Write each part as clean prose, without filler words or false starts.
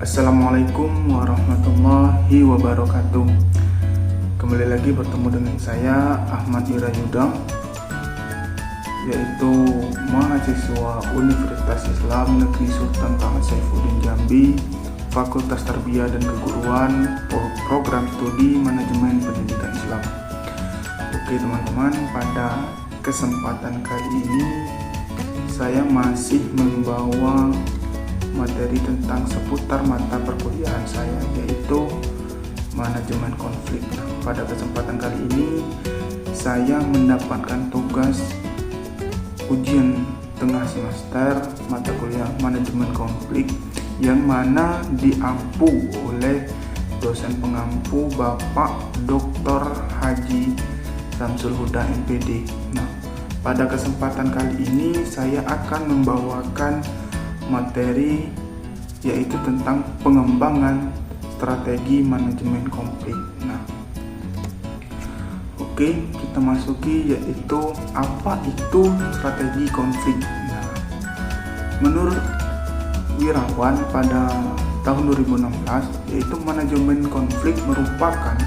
Assalamualaikum warahmatullahi wabarakatuh. Kembali lagi bertemu dengan saya Ahmad Irayudang, yaitu mahasiswa Universitas Islam Negeri Sultan Taha Saifuddin Jambi, Fakultas Tarbiyah dan Keguruan, Program Studi Manajemen Pendidikan Islam. Oke teman-teman, pada kesempatan kali ini saya masih membawa materi tentang seputar mata perkuliahan saya, yaitu manajemen konflik. Pada kesempatan kali ini saya mendapatkan tugas ujian tengah semester mata kuliah manajemen konflik, yang mana diampu oleh dosen pengampu Bapak Dr. Haji Samsul Huda MPD. Pada kesempatan kali ini saya akan membawakan materi yaitu tentang pengembangan strategi manajemen konflik. Oke, kita masuki yaitu apa itu strategi konflik. Menurut Wirawan pada tahun 2016, yaitu manajemen konflik merupakan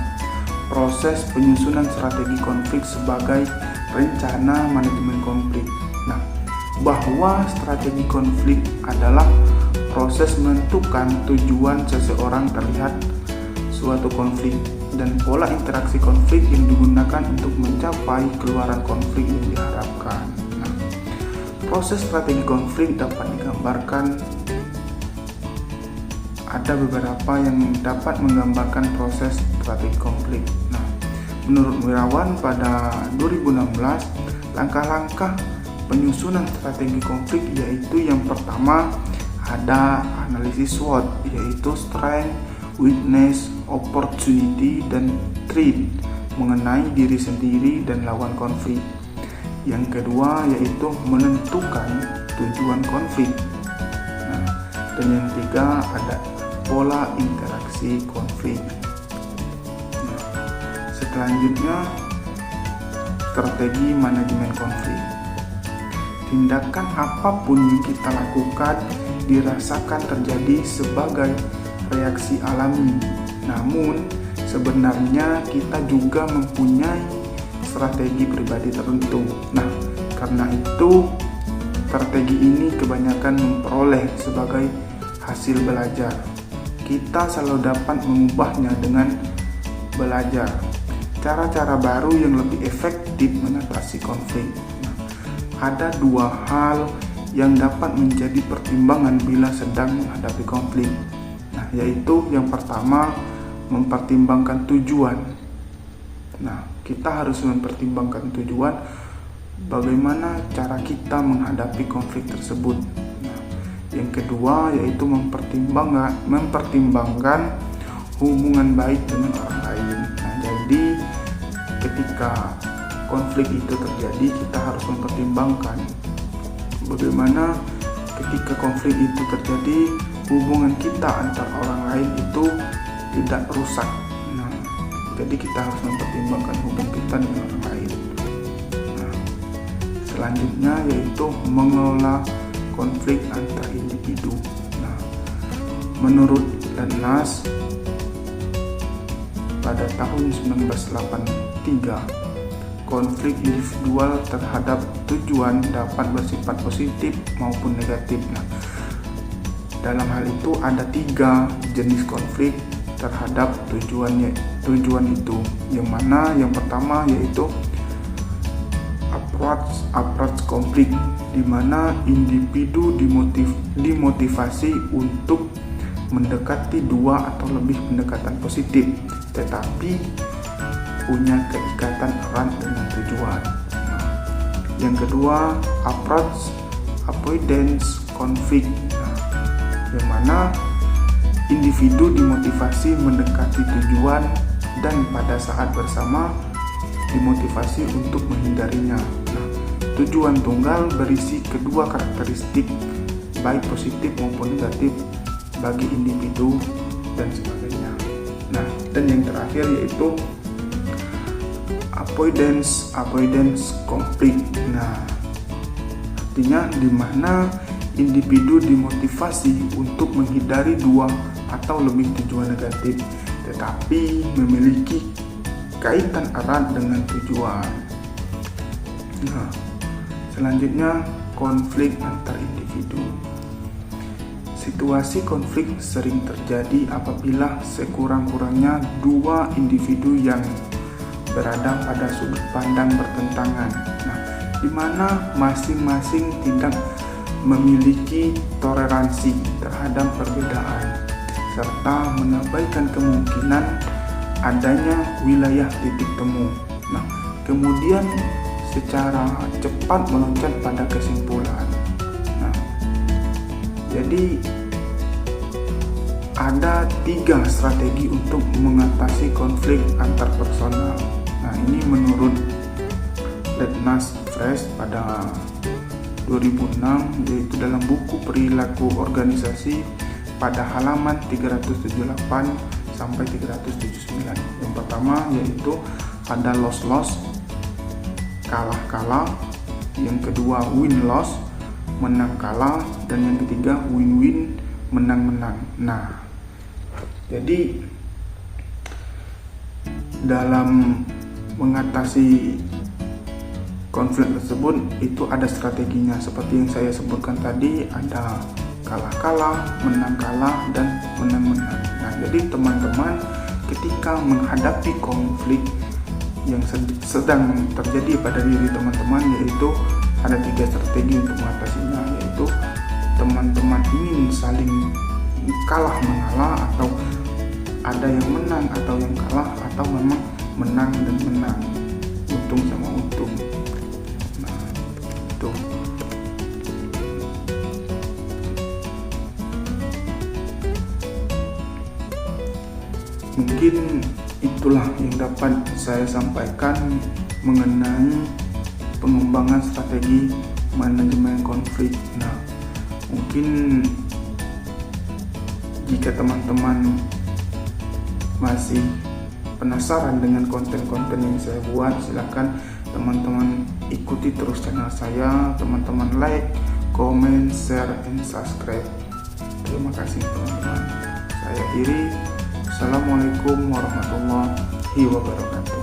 proses penyusunan strategi konflik sebagai rencana manajemen konflik. Bahwa strategi konflik adalah proses menentukan tujuan seseorang terlihat suatu konflik dan pola interaksi konflik yang digunakan untuk mencapai keluaran konflik yang diharapkan. Proses strategi konflik dapat digambarkan, ada beberapa yang dapat menggambarkan proses strategi konflik. Menurut Wirawan pada 2016, langkah-langkah penyusunan strategi konflik yaitu yang pertama ada analisis SWOT, yaitu strength, weakness, opportunity, dan threat mengenai diri sendiri dan lawan konflik. Yang kedua yaitu menentukan tujuan konflik. Dan yang ketiga ada pola interaksi konflik. Selanjutnya strategi manajemen konflik. Tindakan apapun yang kita lakukan dirasakan terjadi sebagai reaksi alami. Namun, sebenarnya kita juga mempunyai strategi pribadi tertentu. Karena itu, strategi ini kebanyakan memperoleh sebagai hasil belajar. Kita selalu dapat mengubahnya dengan belajar cara-cara baru yang lebih efektif mengatasi konflik. Ada dua hal yang dapat menjadi pertimbangan bila sedang menghadapi konflik, yaitu yang pertama mempertimbangkan tujuan. Kita harus mempertimbangkan tujuan, bagaimana cara kita menghadapi konflik tersebut. Yang kedua yaitu mempertimbangkan hubungan baik dengan orang lain. Jadi ketika konflik itu terjadi, kita harus mempertimbangkan bagaimana ketika konflik itu terjadi, hubungan kita antar orang lain itu tidak rusak. Jadi kita harus mempertimbangkan hubungan kita dengan orang lain. Selanjutnya yaitu mengelola konflik antar individu. Menurut Lenas pada tahun 1983, konflik individual terhadap tujuan dapat bersifat positif maupun negatif. Dalam hal itu ada 3 jenis konflik terhadap tujuan itu, yang mana yang pertama yaitu approach konflik, di mana individu dimotivasi untuk mendekati 2 atau lebih pendekatan positif, tetapi punya keikatan erat dengan tujuan. Yang kedua, approach avoidance konflik, yang mana individu dimotivasi mendekati tujuan dan pada saat bersama dimotivasi untuk menghindarinya. Tujuan tunggal berisi kedua karakteristik baik positif maupun negatif bagi individu dan sebagainya. Dan yang terakhir yaitu avoidance konflik. Artinya di mana individu dimotivasi untuk menghindari 2 atau lebih tujuan negatif, tetapi memiliki kaitan erat dengan tujuan. Nah, selanjutnya konflik antar individu. Situasi konflik sering terjadi apabila sekurang-kurangnya 2 individu yang berada pada sudut pandang bertentangan. Nah, di mana masing-masing tidak memiliki toleransi terhadap perbedaan serta mengabaikan kemungkinan adanya wilayah titik temu. Nah, kemudian secara cepat meloncat pada kesimpulan. Nah, jadi ada 3 strategi untuk mengatasi konflik antar personal. Nah, ini menurut Letnas Fresh pada 2006, yaitu dalam buku Perilaku Organisasi pada halaman 378 sampai 379. Yang pertama yaitu ada loss-loss, kalah-kalah. Yang kedua win-loss, menang-kalah. Dan yang ketiga win-win, menang-menang. Nah, jadi dalam mengatasi konflik tersebut itu ada strateginya, seperti yang saya sebutkan tadi, ada kalah-kalah, menang-kalah, dan menang-menang. Nah, jadi teman-teman ketika menghadapi konflik yang sedang terjadi pada diri teman-teman, yaitu ada 3 strategi untuk mengatasinya, yaitu teman-teman ingin saling kalah mengalah, atau ada yang menang atau yang kalah, atau memang menang dan menang, untung sama untung. Nah, itu. Mungkin itulah yang dapat saya sampaikan mengenai pengembangan strategi manajemen konflik. Nah, mungkin jika teman-teman masih penasaran dengan konten-konten yang saya buat, silakan teman-teman ikuti terus channel saya. Teman-teman like, comment, share, and subscribe. Terima kasih teman-teman. Saya akhiri. Assalamualaikum warahmatullahi wabarakatuh.